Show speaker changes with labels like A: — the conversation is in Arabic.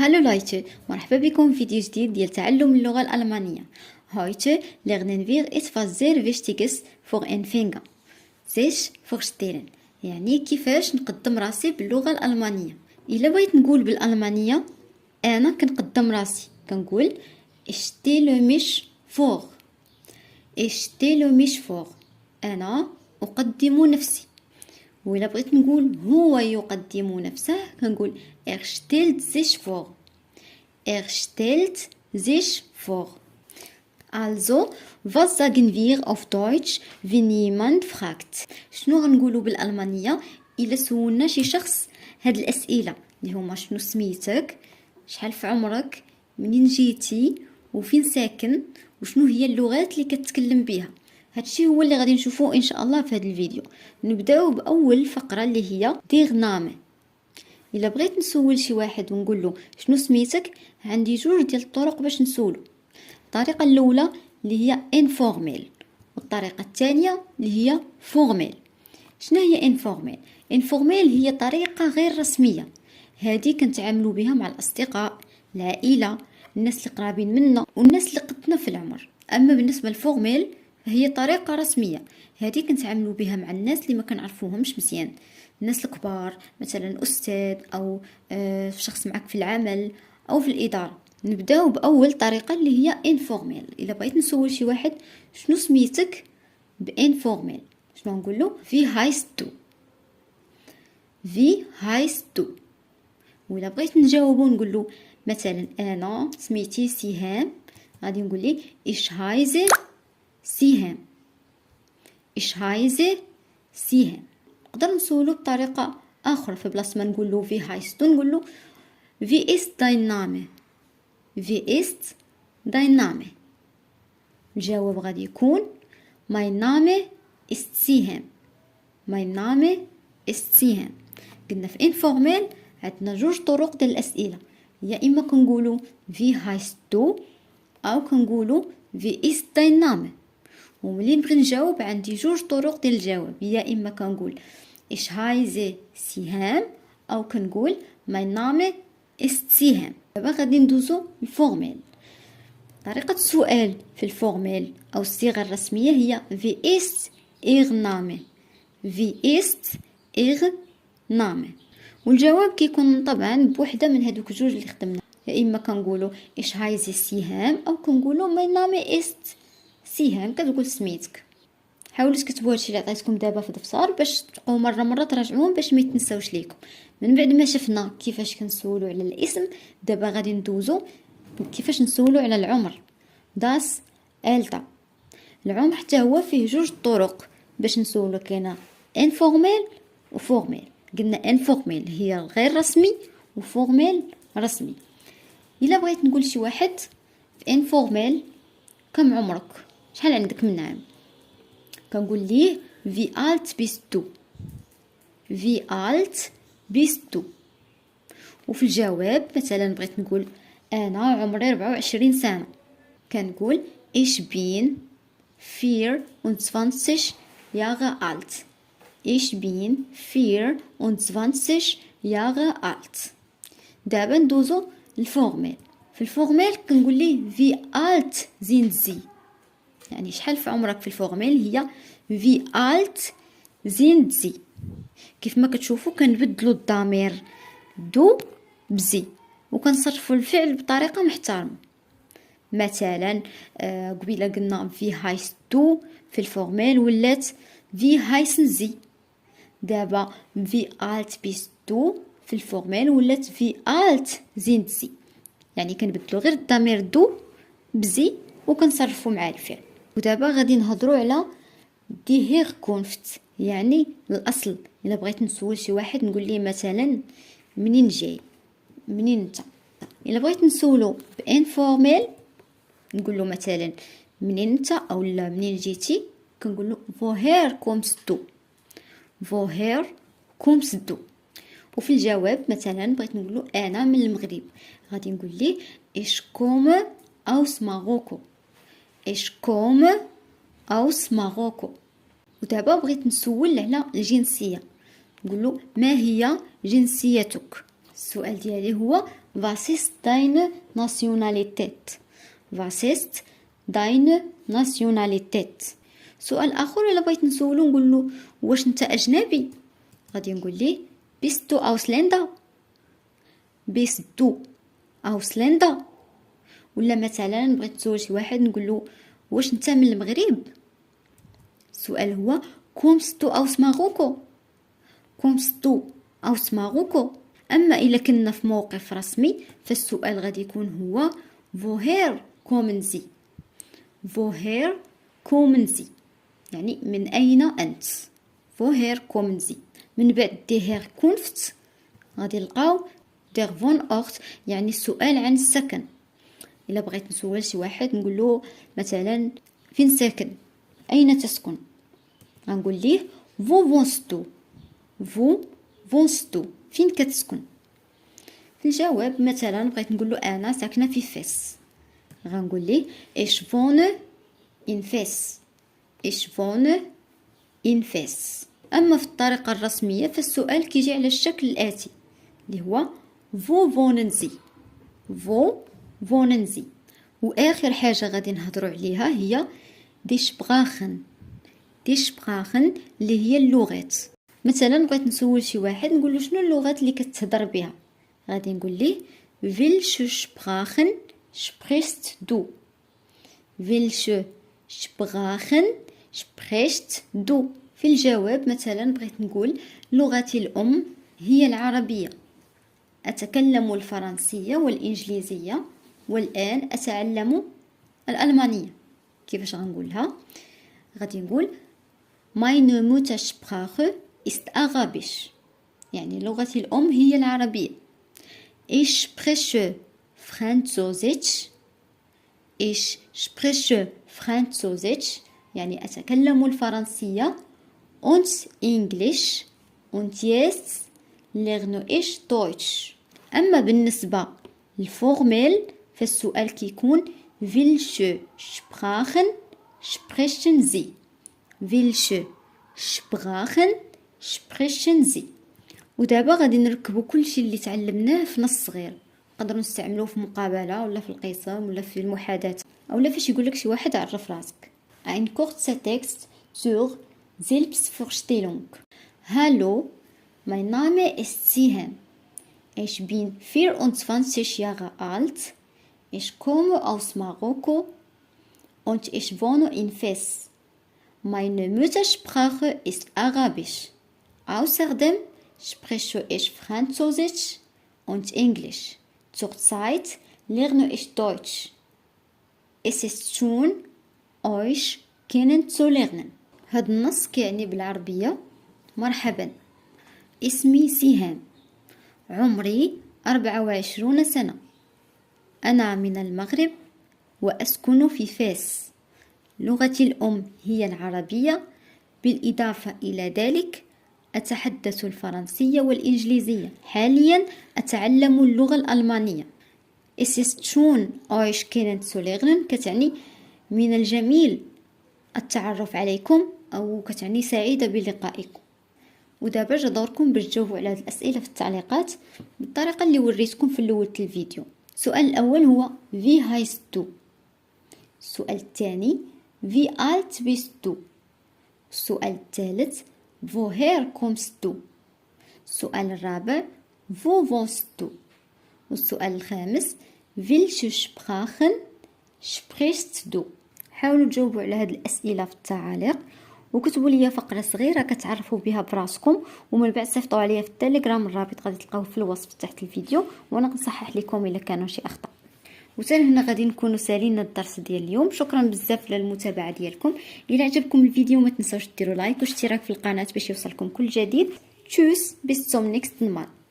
A: Hallo Leute, مرحبا بكم في فيديو جديد ديال تعلم اللغة الألمانية. Heute lernen wir etwas sehr Wichtiges für Anfänger. sich vorstellen يعني كيفاش نقدم راسي باللغة الألمانية. إلا بغيت نقول بالألمانية أنا كنقدم راسي كنقول ich stelle mich vor. ich stelle mich vor. أنا أقدم نفسي. وإلا بغيت نقول هو يقدم نفسه كنقول stellt sich vor. stellt sich vor. Also, was sagen wir auf Deutsch, wenn jemand fragt? شنو غنقولوا بالألمانية إلا سولنا شي شخص هاد الأسئلة اللي هما شنو سميتك، شحال في عمرك، منين جيتي، وفين ساكن، وشنو هي اللغات اللي كتكلم بها. هادشي هو اللي غادي نشوفوه ان شاء الله في هذا الفيديو. نبداو باول فقره اللي هي دير نامي. الا بغيت نسول شي واحد ونقول له شنو سميتك، عندي جوج ديال الطرق باش نسولو. الطريقه الاولى اللي هي انفورميل، والطريقه الثانيه اللي هي فورميل. شنو هي انفورميل؟ انفورميل هي طريقه غير رسميه، هذه كنتعاملوا بها مع الاصدقاء، العائله، الناس اللي قرابين منا والناس اللي قدنا في العمر. اما بالنسبه للفورميل هي طريقة رسمية، هذه كنتعاملوا بها مع الناس اللي ما كنعرفوهمش مزيان، الناس الكبار، مثلا أستاذ أو شخص معك في العمل أو في الإدارة. نبداو بأول طريقة اللي هي انفورميل. إلا بغيت نسول شي واحد شنو سميتك بانفورميل، شنو نقول له؟ في هايست في هايست. وإلا بغيت نجاوبو نقول له مثلا أنا سميتي سهام، غادي نقول لي إيش هايزي سهام. إيش هايزي سهام. نقدر نسولو بطريقة أخرى، في بلاصة ما نقولو في هايست نقول له في ist dein Name. في ist dein Name. الجواب غادي يكون mein Name ist سهام. mein Name ist سهام. قلنا في انفورميل عندنا جوج طرق ديال الأسئلة، يا إما كنقولو في هايست دو أو كنقولو في ist dein Name. وملي نبغي نجاوب عندي جوج طرق ديال الجواب، يا اما كنقول ايش هايزي سهام او كنقول mein Name ist سهام. دابا غادي ندوزو الفورميل. طريقه السؤال في الفورميل او الصيغه الرسميه هي wie ist ihr Name. wie ist ihr Name. والجواب كيكون طبعا بوحده من هذوك جوج اللي خدمنا، يا اما كنقولوا ايش هايزي سهام او كنقولوا mein Name ist سهام. كتقول سميتك. حاولوا تكتبوا هادشي اللي عطيتكم دابا في الدفتر باش تبقاو مره تراجعوهم باش ما يتنساوش ليكم. من بعد ما شفنا كيفاش كنسولوا على الاسم، دابا غادي ندوزو كيفاش نسولوا على العمر. داس التا. العمر حتى هو فيه جوج طرق باش نسولوا، كاينه انفورميل وفورميل. قلنا انفورميل هي غير رسمي وفورميل رسمي. الا بغيت نقول شي واحد في انفورميل كم عمرك، شحال عندك من عام، كنقول ليه wie alt bist du. wie alt bist du. وفي الجواب مثلا بغيت نقول انا عمري 24 سنه، كنقول ich bin 24 Jahre alt. ich bin 24 Jahre alt. دابا ندوزو للفورميل. في الفورميل كنقول ليه في alt sind Sie. يعني شحال في عمرك في الفورميل هي في alt sind Sie. كيف ما كتشوفوا كنبدلوا الضمير دو بزي وكنصرفوا الفعل بطريقه محترمه. مثلا قبيله قلنا في هايست دو في الفورميل ولات في هايسن زي. دابا في alt bist du في الفورميل ولات في alt sind Sie. يعني كنبدلو غير الضمير دو بزي وكنصرفو مع الفعل. ودابا غادي نهضروا على دي هيركونفت يعني الاصل. الا بغيت نسول شي واحد نقول ليه مثلا منين جاي، منين انت. الا بغيت نسولو بانفورميل نقول له مثلا منين انت او لا منين جيتي، كنقول له woher kommst du. woher kommst du. وفي الجواب مثلا بغيت نقول له انا من المغرب، غادي نقول ليه ich komme aus Marokko. ich komme aus Marokko. ودابا بغيت نسول على الجنسيه، نقول له ما هي جنسيتك. السؤال ديالي هو was ist deine Nationalität. was ist deine Nationalität. سؤال اخر الا بغيت نسولو نقول له واش انت اجنبي، غادي نقول ليه bist du Ausländer. bist du Ausländer. ولا مثلا بغيت نسول شي واحد نقول له واش انت من المغرب، السؤال هو kommst du aus Marokko. kommst du aus Marokko. اما الا كنا في موقف رسمي فالسؤال غادي يكون هو woher kommen Sie. woher kommen Sie يعني من اين انت. woher kommen Sie. من بعد die Herkunft غادي نلقاو der Wohnort يعني السؤال عن السكن. إلا بغيت نسول شي واحد نقول له مثلا فين ساكن، أين تسكن، غنقول ليه wo wohnst du. wo wohnst du فين كتسكن. في الجواب مثلا بغيت نقول له أنا ساكنة في فاس، غنقول ليه ich wohne in Fes. ich wohne in Fes. أما في الطريقة الرسمية فالسؤال كيجي على الشكل الآتي اللي هو wo wohnen Sie. wo wohnen Sie. وآخر حاجة غادي نهضروا عليها هي die Sprachen. die Sprachen اللي هي اللغات. مثلا بغيت نسول شي واحد نقول له شنو اللغات اللي كتهضر بها، غادي نقول ليه welche Sprachen sprichst du. welche Sprachen sprichst du. في الجواب مثلا بغيت نقول لغتي الأم هي العربية، أتكلم الفرنسية والإنجليزية والآن أتعلم الألمانية. كيفاش غنقولها؟ غادي نقول meine Muttersprache ist Arabisch يعني لغتي الأم هي العربية. ich spreche Französisch. ich spreche Französisch يعني أتكلم الفرنسية und English und jetzt lerne ich Deutsch. أما بالنسبة للفورميل فالسؤال كيكون welche Sprachen sprechen Sie. welche Sprachen sprechen Sie. ودابا غادي نركبوا كل شيء اللي تعلمناه في نص صغير، نقدروا نستعملوه في مقابلة ولا في القسم ولا في المحادثة أو فاش يقولك شي واحد عرف راسك. ein kurzer Text zur Selbstvorstellung. Hallo, mein Name ist Sihem. Ich bin 24 Jahre alt. Ich komme aus Marokko und ich wohne in Fes. Meine Muttersprache ist Arabisch. Außerdem spreche ich Französisch und Englisch. Zurzeit lerne ich Deutsch. Es ist schön, euch kennenzulernen. هاد النص كيعني بالعربية مرحبا، اسمي سيهام، عمري 24 سنة، أنا من المغرب وأسكن في فاس، لغتي الأم هي العربية، بالإضافة إلى ذلك أتحدث الفرنسية والإنجليزية، حاليا أتعلم اللغة الألمانية. Es ist schön, euch kennenzulernen كتعني من الجميل التعرف عليكم أو كتعني سعيدة بلقائكم. ودابا جا دوركم باش تجاوبوا على هذه الأسئلة في التعليقات بالطريقة اللي وريتكم في الأول الفيديو. السؤال الأول هو wie heißt du. السؤال الثاني wie alt bist du. السؤال الثالث woher kommst du. السؤال الرابع wo wohnst du. والسؤال الخامس welche Sprachen sprichst du. حاولوا تجاوبوا على هذه الأسئلة في التعاليق وكتبوا لي فقرة صغيرة كتعرفوا بها براسكم، ومن بعد صيفطوا عليا في التليجرام، الرابط غادي تلقاوه في الوصف تحت الفيديو وانا نصحح لكم الا كانوا شي اخطاء. وتال هنا غادي نكونوا سالينا الدرس ديال اليوم. شكرا بزاف للمتابعه ديالكم. الى عجبكم الفيديو ما تنساوش ديروا لايك واشتراك في القناه باش يوصلكم كل جديد. تشوس bis zum nächsten Mal.